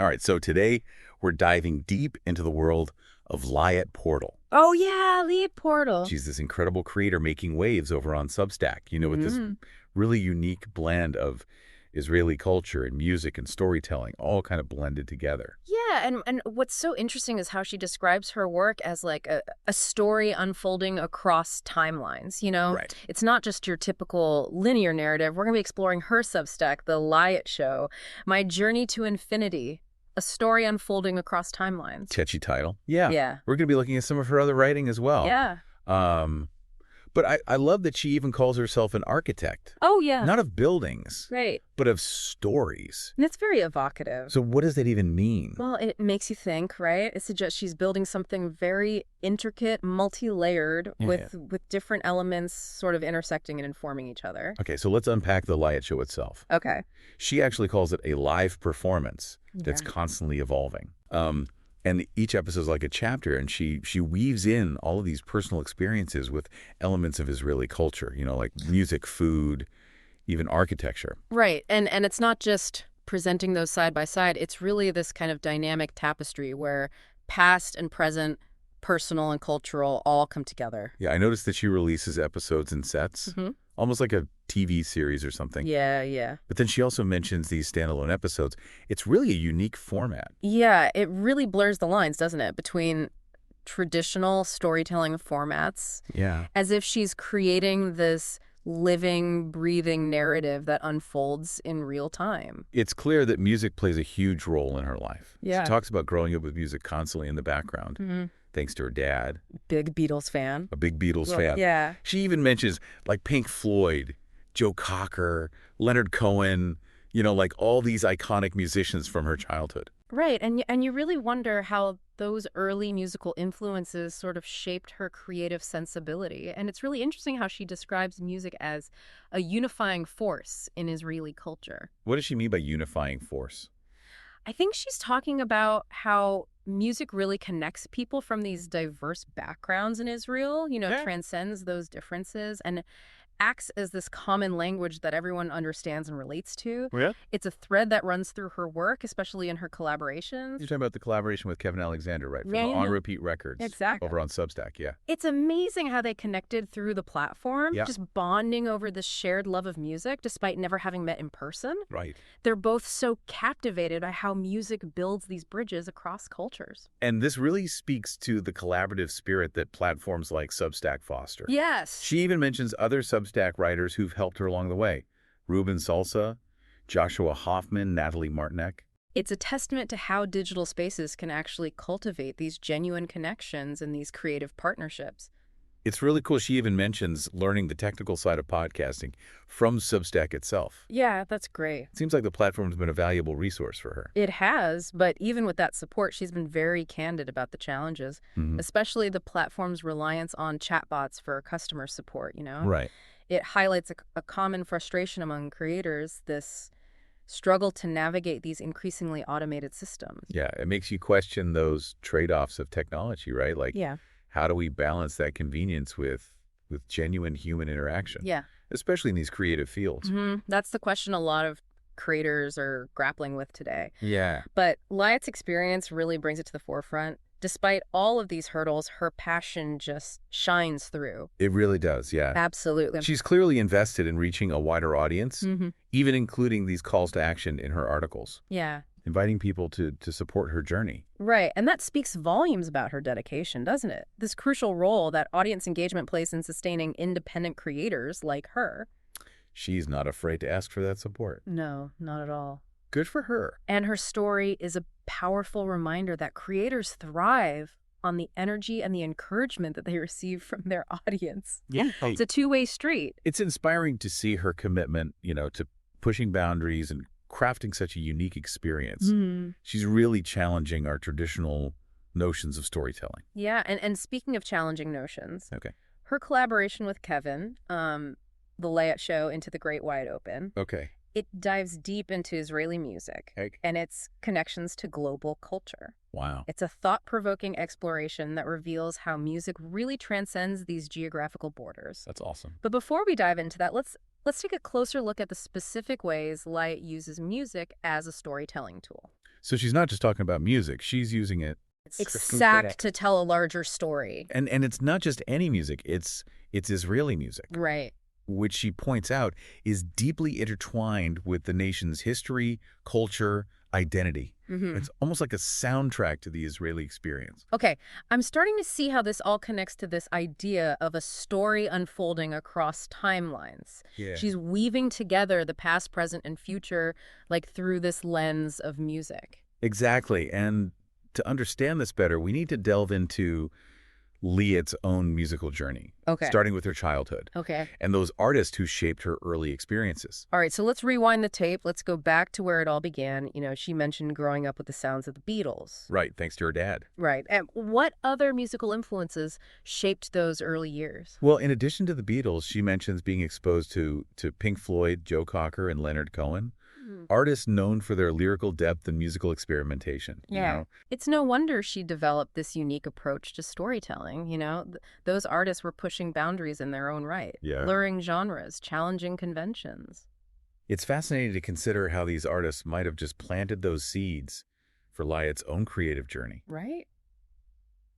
All right, so today we're diving deep into the world of Liat Portal. Oh, yeah, Liat Portal. She's this incredible creator making waves over on Substack, with this really unique blend of Israeli culture and music and storytelling, all kind of blended together. Yeah, and what's so interesting is how she describes her work as like a story unfolding across timelines, Right. It's not just your typical linear narrative. We're going to be exploring her Substack, The Liat Show, My Journey to Infinity, a story unfolding across timelines. Catchy title. Yeah. Yeah. We're going to be looking at some of her other writing as well. Yeah. But I love that she even calls herself an architect. Oh, yeah. Not of buildings, Right. but of stories. And it's very evocative. So what does that even mean? Well, it makes you think, right? It suggests she's building something very intricate, multi-layered, with different elements sort of intersecting and informing each other. Okay, so let's unpack the Liat Show itself. Okay. She actually calls it a live performance that's Yeah. constantly evolving. And each episode is like a chapter, and she weaves in all of these personal experiences with elements of Israeli culture, like music, food, even architecture. Right. And it's not just presenting those side by side. It's really this kind of dynamic tapestry where past and present, personal and cultural all come together. Yeah, I noticed that she releases episodes in sets, almost like a TV series or something. Yeah, yeah. But then she also mentions these standalone episodes. It's really a unique format. Yeah, it really blurs the lines, doesn't it, between traditional storytelling formats, Yeah. as if she's creating this living, breathing narrative that unfolds in real time. It's clear that music plays a huge role in her life. Yeah. She talks about growing up with music constantly in the background, thanks to her dad, Big Beatles fan. a big Beatles fan. Yeah. She even mentions like Pink Floyd, Joe Cocker, Leonard Cohen, like all these iconic musicians from her childhood. Right, and you really wonder how those early musical influences sort of shaped her creative sensibility. And it's really interesting how she describes music as a unifying force in Israeli culture. What does she mean by unifying force? I think she's talking about how music really connects people from these diverse backgrounds in Israel, transcends those differences and acts as this common language that everyone understands and relates to. Yeah? It's a thread that runs through her work, especially in her collaborations. You're talking about the collaboration with Kevin Alexander, right? From Yeah, the yeah. On Repeat Records. Exactly. Over on Substack, yeah. It's amazing how they connected through the platform, Yeah. just bonding over this shared love of music despite never having met in person. Right. They're both so captivated by how music builds these bridges across cultures. And this really speaks to the collaborative spirit that platforms like Substack foster. Yes. She even mentions other Substack writers who've helped her along the way. Ruben Salsa, Joshua Hoffman, Natalie Martinek. It's a testament to how digital spaces can actually cultivate these genuine connections and these creative partnerships. It's really cool. She even mentions learning the technical side of podcasting from Substack itself. Yeah, that's great. It seems like the platform's been a valuable resource for her. It has, but even with that support, she's been very candid about the challenges, especially the platform's reliance on chatbots for customer support, Right. It highlights a common frustration among creators, this struggle to navigate these increasingly automated systems. Yeah, it makes you question those trade-offs of technology, right? Like, Yeah. how do we balance that convenience with genuine human interaction? Yeah. Especially in these creative fields. That's the question a lot of creators are grappling with today. Yeah. But Liat's experience really brings it to the forefront. Despite all of these hurdles, her passion just shines through. It really does, yeah. Absolutely. She's clearly invested in reaching a wider audience, even including these calls to action in her articles, Yeah. inviting people to support her journey. Right. And that speaks volumes about her dedication, doesn't it? This crucial role that audience engagement plays in sustaining independent creators like her. She's not afraid to ask for that support. No, not at all. Good for her. And her story is a powerful reminder that creators thrive on the energy and the encouragement that they receive from their audience. Yeah. It's a two-way street. It's inspiring to see her commitment, to pushing boundaries and crafting such a unique experience. She's really challenging our traditional notions of storytelling. Yeah, and speaking of challenging notions, Okay. her collaboration with Kevin, The Liat Show Into the Great Wide Open, Okay. it dives deep into Israeli music and its connections to global culture. Wow. It's a thought-provoking exploration that reveals how music really transcends these geographical borders. That's awesome. But before we dive into that, let's take a closer look at the specific ways Liat uses music as a storytelling tool. So she's not just talking about music. She's using it. Exact to tell a larger story. And it's not just any music. It's Israeli music. Right. Which she points out is deeply intertwined with the nation's history, culture, identity. It's almost like a soundtrack to the Israeli experience. Okay, I'm starting to see how this all connects to this idea of a story unfolding across timelines. Yeah. She's weaving together the past, present, and future, like through this lens of music. Exactly. And to understand this better, we need to delve into Liat's own musical journey, starting with her childhood, and those artists who shaped her early experiences. All right, so let's rewind the tape. Let's go back to where it all began. You know, she mentioned growing up with the sounds of the Beatles. Right, thanks to her dad. Right. And what other musical influences shaped those early years? Well, in addition to the Beatles, she mentions being exposed to Pink Floyd, Joe Cocker, and Leonard Cohen. Artists known for their lyrical depth and musical experimentation. Yeah. You know? It's no wonder she developed this unique approach to storytelling. You know, those artists were pushing boundaries in their own right, blurring genres, challenging conventions. It's fascinating to consider how these artists might have just planted those seeds for Liat's own creative journey. Right.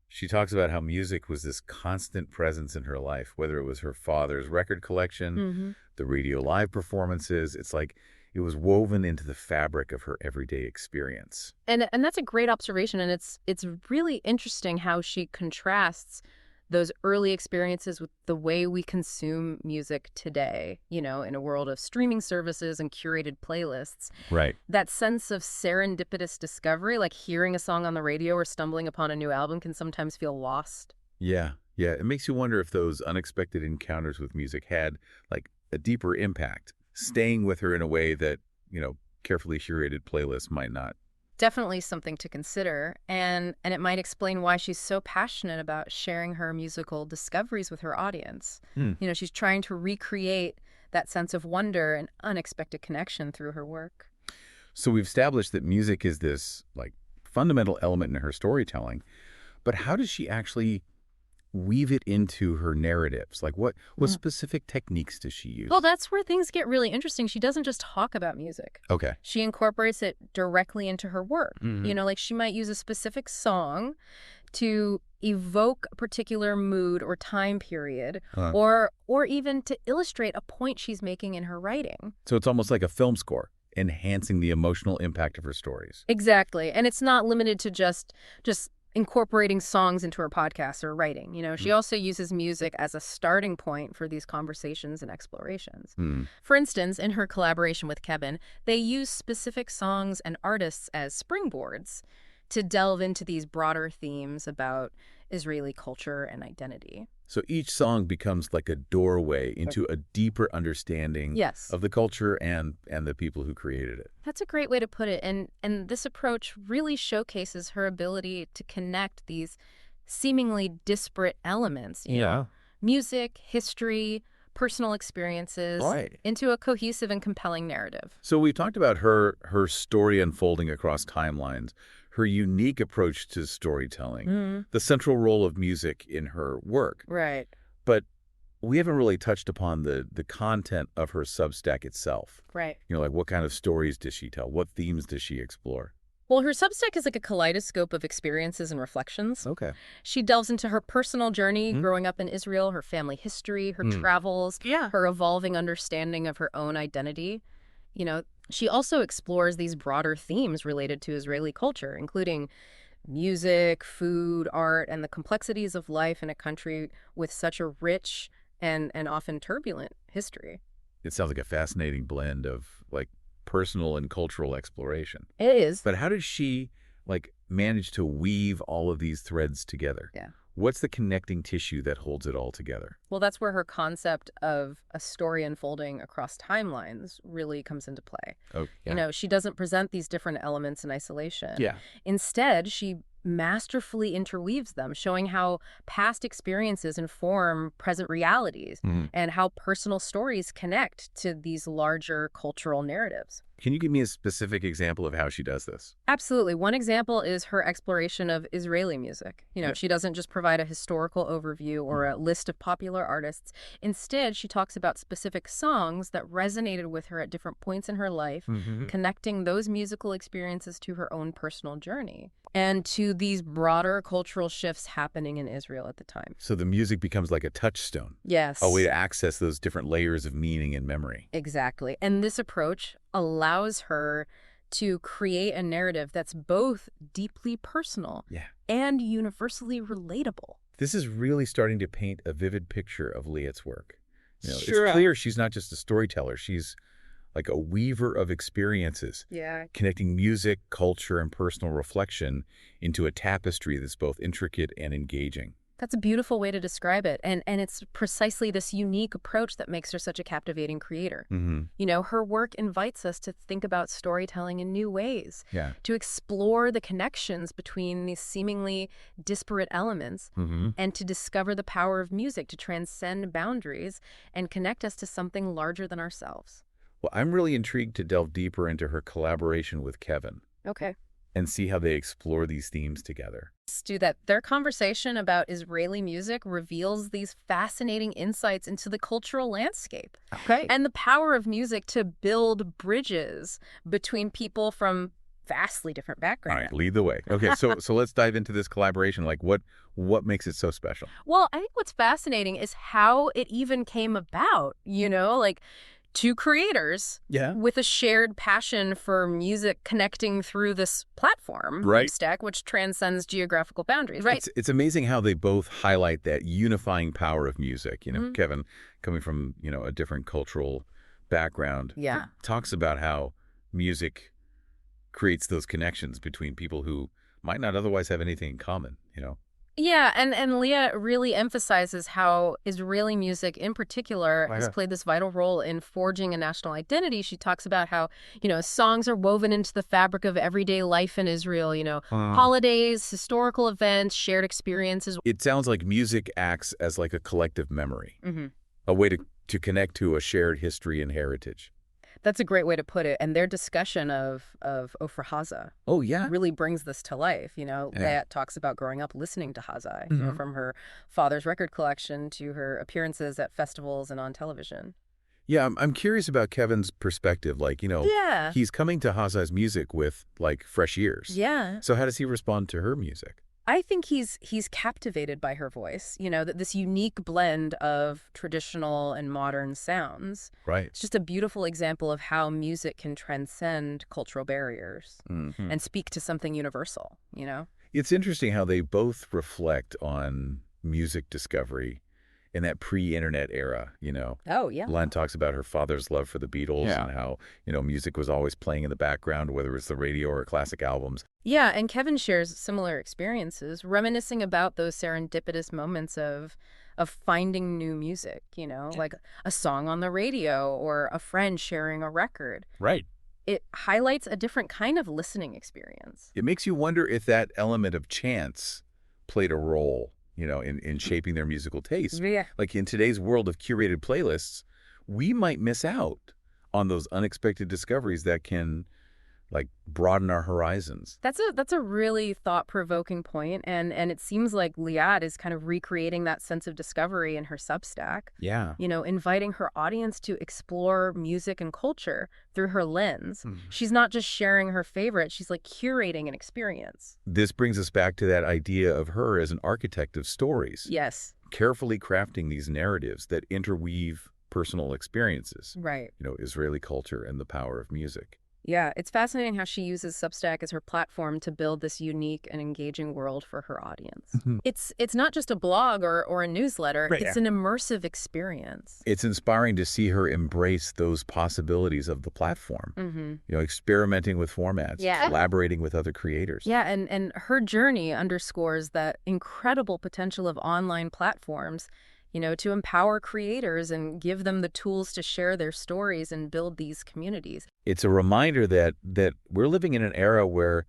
She talks about how music was this constant presence in her life, whether it was her father's record collection, the radio live performances. It's like it was woven into the fabric of her everyday experience. And that's a great observation, and it's really interesting how she contrasts those early experiences with the way we consume music today, you know, in a world of streaming services and curated playlists. Right. That sense of serendipitous discovery, like hearing a song on the radio or stumbling upon a new album, can sometimes feel lost. Yeah. It makes you wonder if those unexpected encounters with music had, like, a deeper impact, staying with her in a way that, you know, carefully curated playlists might not. Definitely something to consider, and it might explain why she's so passionate about sharing her musical discoveries with her audience. You know, she's trying to recreate that sense of wonder and unexpected connection through her work. So we've established that music is this, like, fundamental element in her storytelling, but how does she actually weave it into her narratives? Like, what specific techniques does she use? Well, that's where things get really interesting. She doesn't just talk about music. Okay. She incorporates it directly into her work. You know, like she might use a specific song to evoke a particular mood or time period, or even to illustrate a point she's making in her writing. So it's almost like a film score, enhancing the emotional impact of her stories. Exactly. And it's not limited to just incorporating songs into her podcast or writing. You know, she also uses music as a starting point for these conversations and explorations. For instance, in her collaboration with Kevin, they use specific songs and artists as springboards to delve into these broader themes about Israeli culture and identity. So each song becomes like a doorway into a deeper understanding of the culture and the people who created it. That's a great way to put it. And this approach really showcases her ability to connect these seemingly disparate elements, you know, music, history, personal experiences, into a cohesive and compelling narrative. So we've talked about her story unfolding across timelines, her unique approach to storytelling, the central role of music in her work. Right. But we haven't really touched upon the content of her Substack itself. Right. You know, like what kind of stories does she tell? What themes does she explore? Well, her Substack is like a kaleidoscope of experiences and reflections. Okay. She delves into her personal journey growing up in Israel, her family history, her travels, her evolving understanding of her own identity. You know, she also explores these broader themes related to Israeli culture, including music, food, art, and the complexities of life in a country with such a rich and often turbulent history. It sounds like a fascinating blend of, like, personal and cultural exploration. It is. But how does she, like, manage to weave all of these threads together? Yeah. What's the connecting tissue that holds it all together? Well, that's where her concept of a story unfolding across timelines really comes into play. Oh, yeah. You know, she doesn't present these different elements in isolation. Yeah. Instead, she masterfully interweaves them, showing how past experiences inform present realities and how personal stories connect to these larger cultural narratives. Can you give me a specific example of how she does this? Absolutely. One example is her exploration of Israeli music. Yeah. She doesn't just provide a historical overview or a list of popular artists. Instead, she talks about specific songs that resonated with her at different points in her life, connecting those musical experiences to her own personal journey and to these broader cultural shifts happening in Israel at the time. So the music becomes like a touchstone. Yes. A way to access those different layers of meaning and memory. Exactly. And this approach allows her to create a narrative that's both deeply personal and universally relatable. This is really starting to paint a vivid picture of Liat's work. Sure. It's clear she's not just a storyteller. She's like a weaver of experiences, connecting music, culture, and personal reflection into a tapestry that's both intricate and engaging. That's a beautiful way to describe it. And it's precisely this unique approach that makes her such a captivating creator. Her work invites us to think about storytelling in new ways, to explore the connections between these seemingly disparate elements, and to discover the power of music to transcend boundaries and connect us to something larger than ourselves. Well, I'm really intrigued to delve deeper into her collaboration with Kevin. Okay. And see how they explore these themes together. Let's do that. Their conversation about Israeli music reveals these fascinating insights into the cultural landscape. Okay. And the power of music to build bridges between people from vastly different backgrounds. All right, lead the way. Okay, so let's dive into this collaboration. Like, what makes it so special? Well, I think what's fascinating is how it even came about, like two creators with a shared passion for music connecting through this platform, Stack, which transcends geographical boundaries, right? It's amazing how they both highlight that unifying power of music. Kevin, coming from, a different cultural background, talks about how music creates those connections between people who might not otherwise have anything in common, Yeah, and Leah really emphasizes how Israeli music in particular has played this vital role in forging a national identity. She talks about how, songs are woven into the fabric of everyday life in Israel, holidays, historical events, shared experiences. It sounds like music acts as like a collective memory, a way to connect to a shared history and heritage. That's a great way to put it. And their discussion of Ofra Haza really brings this to life. Liat talks about growing up listening to Haza, from her father's record collection to her appearances at festivals and on television. Yeah, I'm curious about Kevin's perspective. He's coming to Haza's music with, fresh ears. Yeah. So how does he respond to her music? I think he's captivated by her voice, this unique blend of traditional and modern sounds. Right. It's just a beautiful example of how music can transcend cultural barriers and speak to something universal, It's interesting how they both reflect on music discovery in that pre-internet era, Oh, yeah. Len talks about her father's love for the Beatles and how, music was always playing in the background, whether it's the radio or classic albums. Yeah, and Kevin shares similar experiences, reminiscing about those serendipitous moments of finding new music, like a song on the radio or a friend sharing a record. Right. It highlights a different kind of listening experience. It makes you wonder if that element of chance played a role in shaping their musical taste. Yeah. Like in today's world of curated playlists, we might miss out on those unexpected discoveries that can broaden our horizons. That's a really thought-provoking point, and it seems like Liat is kind of recreating that sense of discovery in her Substack. Yeah. Inviting her audience to explore music and culture through her lens. She's not just sharing her favorites, she's curating an experience. This brings us back to that idea of her as an architect of stories. Yes. Carefully crafting these narratives that interweave personal experiences. Right. Israeli culture and the power of music. Yeah, it's fascinating how she uses Substack as her platform to build this unique and engaging world for her audience. It's not just a blog or a newsletter. Right, it's an immersive experience. It's inspiring to see her embrace those possibilities of the platform, experimenting with formats, collaborating with other creators. Yeah, and her journey underscores that incredible potential of online platforms, to empower creators and give them the tools to share their stories and build these communities. It's a reminder that we're living in an era where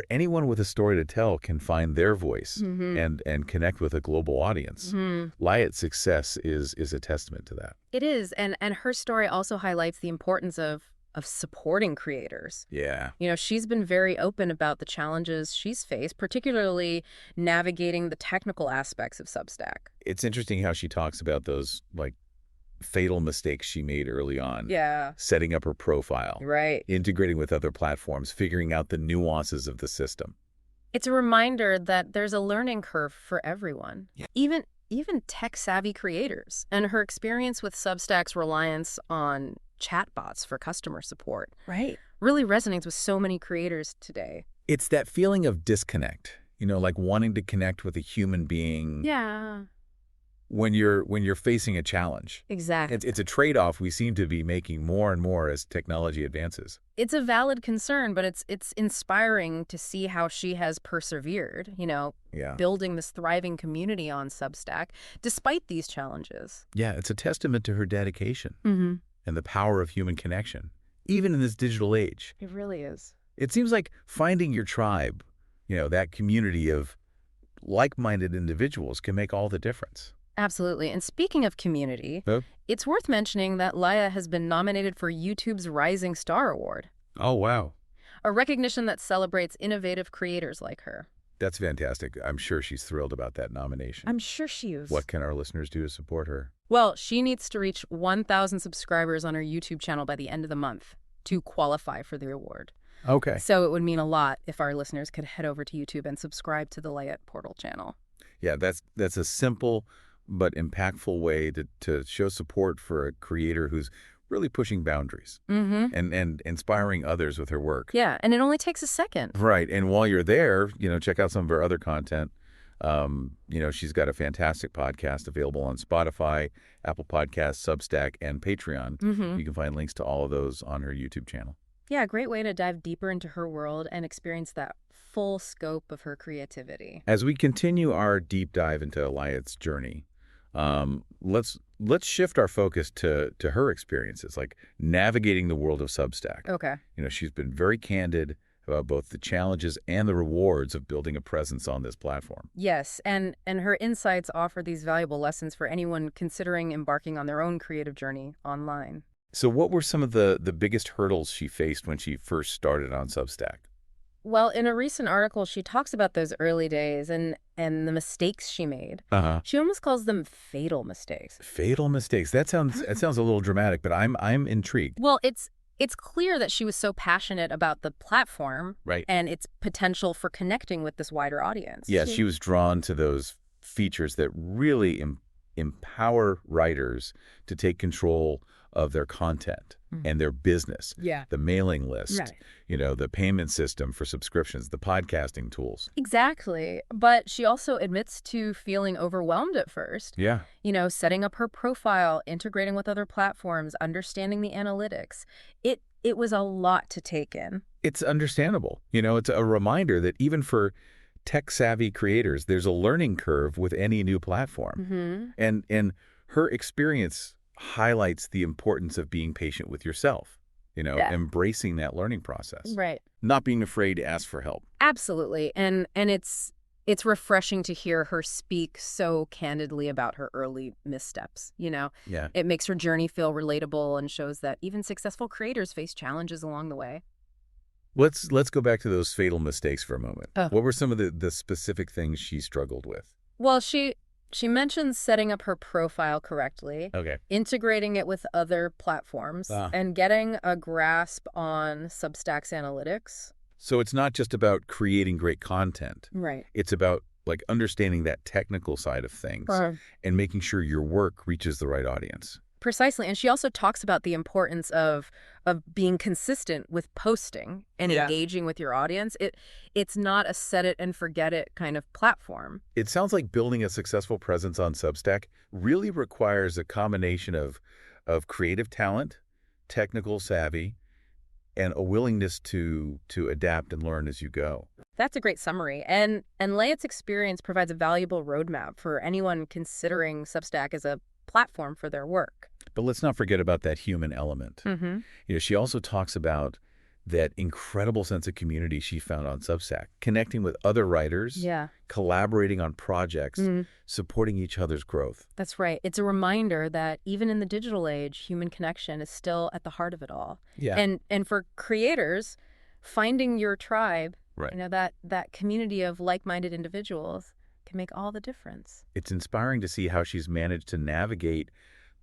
anyone with a story to tell can find their voice and connect with a global audience. Liat's success is a testament to that. It is, and her story also highlights the importance of of supporting creators. Yeah. She's been very open about the challenges she's faced, particularly navigating the technical aspects of Substack. It's interesting how she talks about those, like, fatal mistakes she made early on. Yeah. Setting up her profile. Right. Integrating with other platforms, figuring out the nuances of the system. It's a reminder that there's a learning curve for everyone, Yeah. even tech-savvy creators. And her experience with Substack's reliance on chatbots for customer support really resonates with so many creators today. It's that feeling of disconnect, like wanting to connect with a human being. Yeah. When you're facing a challenge. Exactly. It's a trade-off we seem to be making more and more as technology advances. It's a valid concern, but it's inspiring to see how she has persevered, building this thriving community on Substack despite these challenges. Yeah, it's a testament to her dedication and the power of human connection, even in this digital age. It really is. It seems like finding your tribe, that community of like-minded individuals can make all the difference. Absolutely. And speaking of community, it's worth mentioning that Liat has been nominated for YouTube's Rising Star Award. Oh, wow. A recognition that celebrates innovative creators like her. That's fantastic. I'm sure she's thrilled about that nomination. I'm sure she is. What can our listeners do to support her? Well, she needs to reach 1,000 subscribers on her YouTube channel by the end of the month to qualify for the award. Okay. So it would mean a lot if our listeners could head over to YouTube and subscribe to the Liat Portal channel. Yeah, that's a simple but impactful way to show support for a creator who's really pushing boundaries and inspiring others with her work. Yeah, and it only takes a second. Right, and while you're there, check out some of her other content. She's got a fantastic podcast available on Spotify, Apple Podcasts, Substack, and Patreon. You can find links to all of those on her YouTube channel. Yeah, a great way to dive deeper into her world and experience that full scope of her creativity. As we continue our deep dive into Liat's journey, let's shift our focus to her experiences, like navigating the world of Substack. Okay. She's been very candid about both the challenges and the rewards of building a presence on this platform. Yes, and her insights offer these valuable lessons for anyone considering embarking on their own creative journey online. So what were some of the biggest hurdles she faced when she first started on Substack? Well, in a recent article, she talks about those early days and the mistakes she made. She almost calls them fatal mistakes. Fatal mistakes. That sounds a little dramatic, but I'm intrigued. Well, it's clear that she was so passionate about the platform and its potential for connecting with this wider audience. Yeah, she was drawn to those features that really empower writers to take control of their content and their business. Yeah. The mailing list, the payment system for subscriptions, the podcasting tools. Exactly. But she also admits to feeling overwhelmed at first. Yeah. Setting up her profile, integrating with other platforms, understanding the analytics. It was a lot to take in. It's understandable. It's a reminder that even for tech-savvy creators, there's a learning curve with any new platform. And her experience highlights the importance of being patient with yourself, embracing that learning process. Right. Not being afraid to ask for help. Absolutely. And it's refreshing to hear her speak so candidly about her early missteps, Yeah. It makes her journey feel relatable and shows that even successful creators face challenges along the way. Let's go back to those fatal mistakes for a moment. What were some of the specific things she struggled with? Well, she mentions setting up her profile correctly, integrating it with other platforms, and getting a grasp on Substack's analytics. So it's not just about creating great content. Right. It's about understanding that technical side of things and making sure your work reaches the right audience. Precisely. And she also talks about the importance of being consistent with posting and engaging with your audience. It's not a set it and forget it kind of platform. It sounds like building a successful presence on Substack really requires a combination of creative talent, technical savvy, and a willingness to adapt and learn as you go. That's a great summary. And Liat's experience provides a valuable roadmap for anyone considering Substack as a platform for their work. But let's not forget about that human element. She also talks about that incredible sense of community she found on Substack, connecting with other writers, Yeah. collaborating on projects, supporting each other's growth. That's right. It's a reminder that even in the digital age, human connection is still at the heart of it all. Yeah. And for creators, finding your tribe, Right. that community of like-minded individuals can make all the difference. It's inspiring to see how she's managed to navigate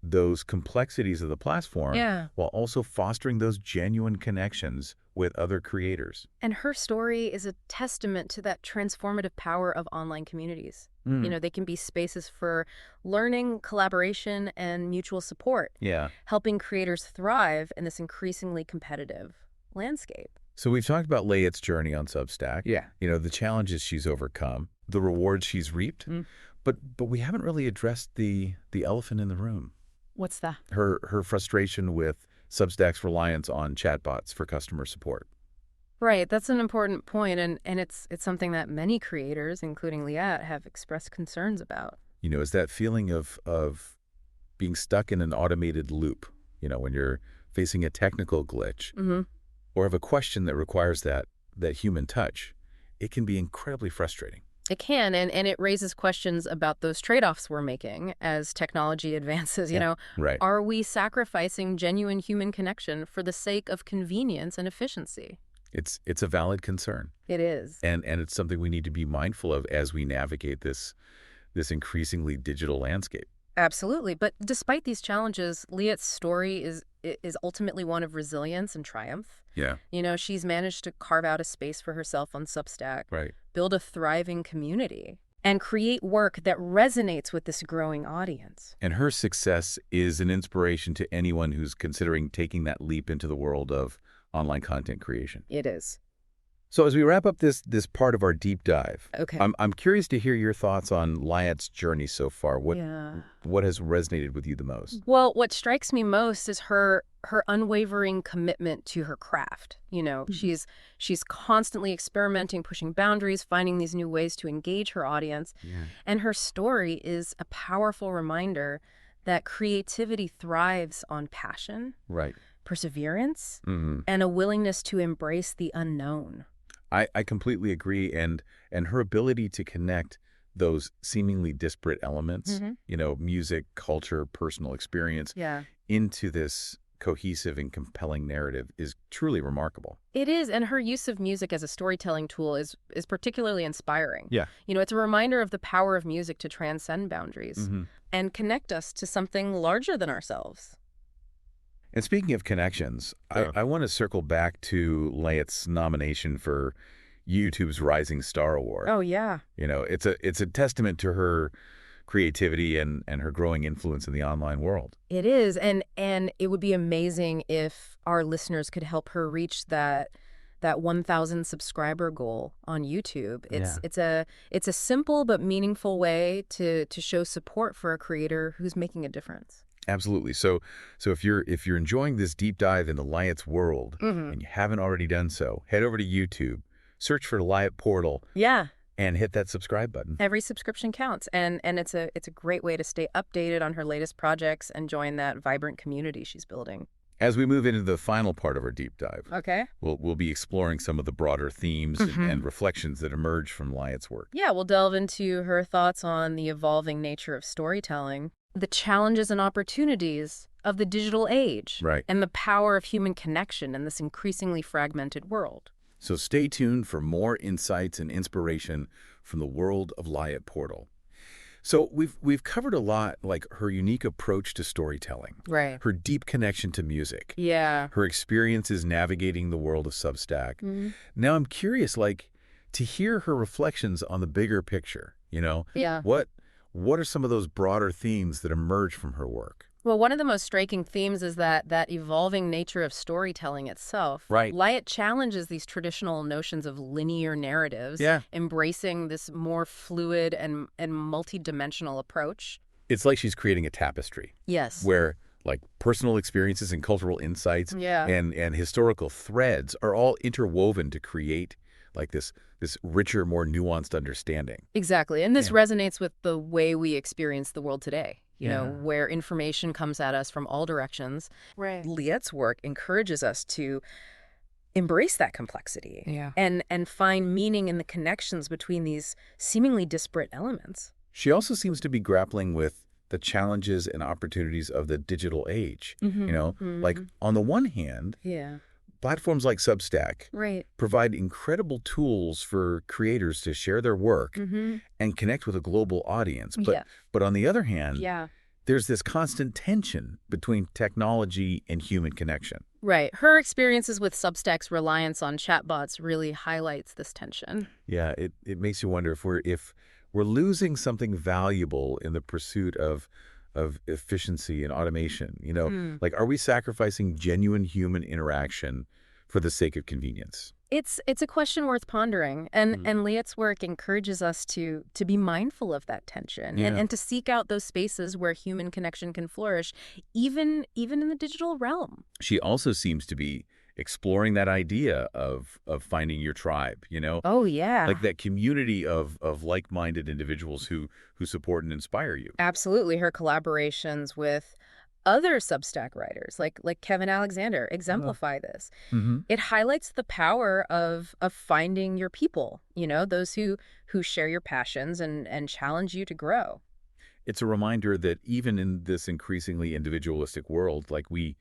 those complexities of the platform while also fostering those genuine connections with other creators. And her story is a testament to that transformative power of online communities. They can be spaces for learning, collaboration, and mutual support, helping creators thrive in this increasingly competitive landscape. So we've talked about Liat's journey on Substack. The challenges she's overcome, the rewards she's reaped, but we haven't really addressed the elephant in the room. What's that? Her frustration with Substack's reliance on chatbots for customer support. Right, that's an important point, and it's something that many creators, including Liat, have expressed concerns about. Is that feeling of being stuck in an automated loop, when you're facing a technical glitch or have a question that requires that human touch, it can be incredibly frustrating. It can, and it raises questions about those trade-offs we're making as technology advances. Right. Are we sacrificing genuine human connection for the sake of convenience and efficiency? It's a valid concern. It is. And it's something we need to be mindful of as we navigate this increasingly digital landscape. Absolutely. But despite these challenges, Liat's story is ultimately one of resilience and triumph. Yeah. She's managed to carve out a space for herself on Substack, right, build a thriving community, and create work that resonates with this growing audience. And her success is an inspiration to anyone who's considering taking that leap into the world of online content creation. It is. So as we wrap up this part of our deep dive, okay, I'm curious to hear your thoughts on Liat's journey so far. What has resonated with you the most? Well, what strikes me most is her unwavering commitment to her craft. She's constantly experimenting, pushing boundaries, finding these new ways to engage her audience. And her story is a powerful reminder that creativity thrives on passion, right, perseverance, and a willingness to embrace the unknown. I completely agree, and her ability to connect those seemingly disparate elements, music, culture, personal experience, into this cohesive and compelling narrative is truly remarkable. It is, and her use of music as a storytelling tool is particularly inspiring. Yeah. It's a reminder of the power of music to transcend boundaries and connect us to something larger than ourselves. And speaking of connections, I want to circle back to Liat's nomination for YouTube's Rising Star Award. Oh, yeah. It's a testament to her creativity and her growing influence in the online world. It is, and it would be amazing if our listeners could help her reach that 1,000 subscriber goal on YouTube. It's a simple but meaningful way to show support for a creator who's making a difference. Absolutely. So if you're enjoying this deep dive into Liat's world and you haven't already done so, head over to YouTube, search for Liat Portal, and hit that subscribe button. Every subscription counts, and it's a great way to stay updated on her latest projects and join that vibrant community she's building. As we move into the final part of our deep dive, we'll be exploring some of the broader themes and reflections that emerge from Liat's work. Yeah, we'll delve into her thoughts on the evolving nature of storytelling, the challenges and opportunities of the digital age, and the power of human connection in this increasingly fragmented world. So stay tuned for more insights and inspiration from the world of Liat Portal. So we've covered a lot, like her unique approach to storytelling, her deep connection to music, her experiences navigating the world of Substack. Now I'm curious, to hear her reflections on the bigger picture. What are some of those broader themes that emerge from her work? Well, one of the most striking themes is that evolving nature of storytelling itself. Liat challenges these traditional notions of linear narratives, embracing this more fluid and multidimensional approach. It's like she's creating a tapestry. Yes. Where personal experiences and cultural insights and historical threads are all interwoven to create this richer, more nuanced understanding. Exactly. And this resonates with the way we experience the world today. Where information comes at us from all directions. Liat's work encourages us to embrace that complexity Yeah. and find meaning in the connections between these seemingly disparate elements. She also seems to be grappling with the challenges and opportunities of the digital age. Like on the one hand, Yeah. platforms like Substack Right. provide incredible tools for creators to share their work and connect with a global audience. But on the other hand, Yeah. there's this constant tension between technology and human connection. Right. Her experiences with Substack's reliance on chatbots really highlights this tension. Yeah, it makes you wonder if we're losing something valuable in the pursuit of efficiency and automation. Like, are we sacrificing genuine human interaction for the sake of convenience? It's a question worth pondering, and Liat's work encourages us to be mindful of that tension and to seek out those spaces where human connection can flourish, even in the digital realm. She also seems to be exploring that idea of finding your tribe, Oh, yeah. like that community of like-minded individuals who support and inspire you. Absolutely. Her collaborations with other Substack writers, like Kevin Alexander, exemplify this. It highlights the power of finding your people, those who share your passions and challenge you to grow. It's a reminder that even in this increasingly individualistic world, like we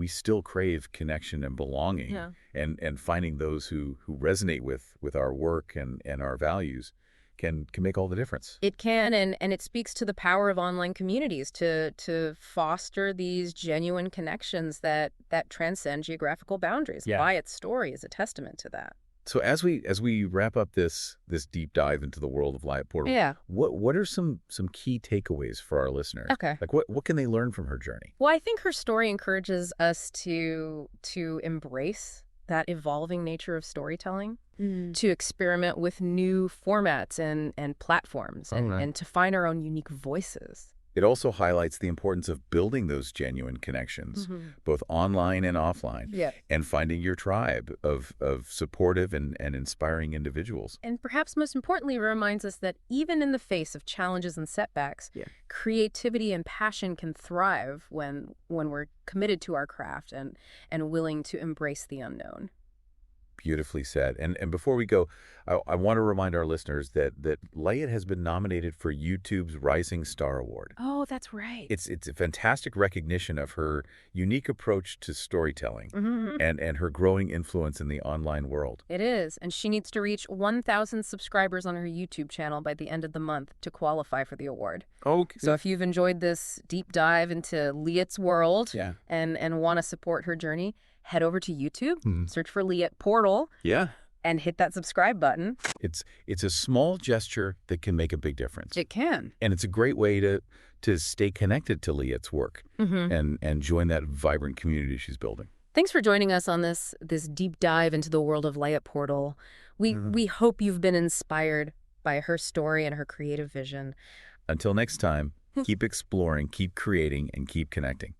still crave connection and belonging, Yeah. and finding those who resonate with our work and our values can make all the difference. It can, and it speaks to the power of online communities to foster these genuine connections that transcend geographical boundaries. Yeah. Liat's story is a testament to that. So as we wrap up this deep dive into the world of Liat Portal, Yeah. what are some key takeaways for our listeners? Okay. Like what can they learn from her journey? Well, I think her story encourages us to embrace that evolving nature of storytelling, to experiment with new formats and platforms, and to find our own unique voices. It also highlights the importance of building those genuine connections, both online and offline, Yeah. and finding your tribe of supportive and inspiring individuals. And perhaps most importantly, it reminds us that even in the face of challenges and setbacks, creativity and passion can thrive when we're committed to our craft and willing to embrace the unknown. Beautifully said. And before we go, I want to remind our listeners that Liat has been nominated for YouTube's Rising Star Award. Oh, that's right. It's a fantastic recognition of her unique approach to storytelling and her growing influence in the online world. It is, and she needs to reach 1,000 subscribers on her YouTube channel by the end of the month to qualify for the award. Okay. So if you've enjoyed this deep dive into Liat's world and want to support her journey, head over to YouTube, search for Liat Portal, and hit that subscribe button. It's a small gesture that can make a big difference. It can. And it's a great way to stay connected to Liat's work and join that vibrant community she's building. Thanks for joining us on this deep dive into the world of Liat Portal. We hope you've been inspired by her story and her creative vision. Until next time, keep exploring, keep creating, and keep connecting.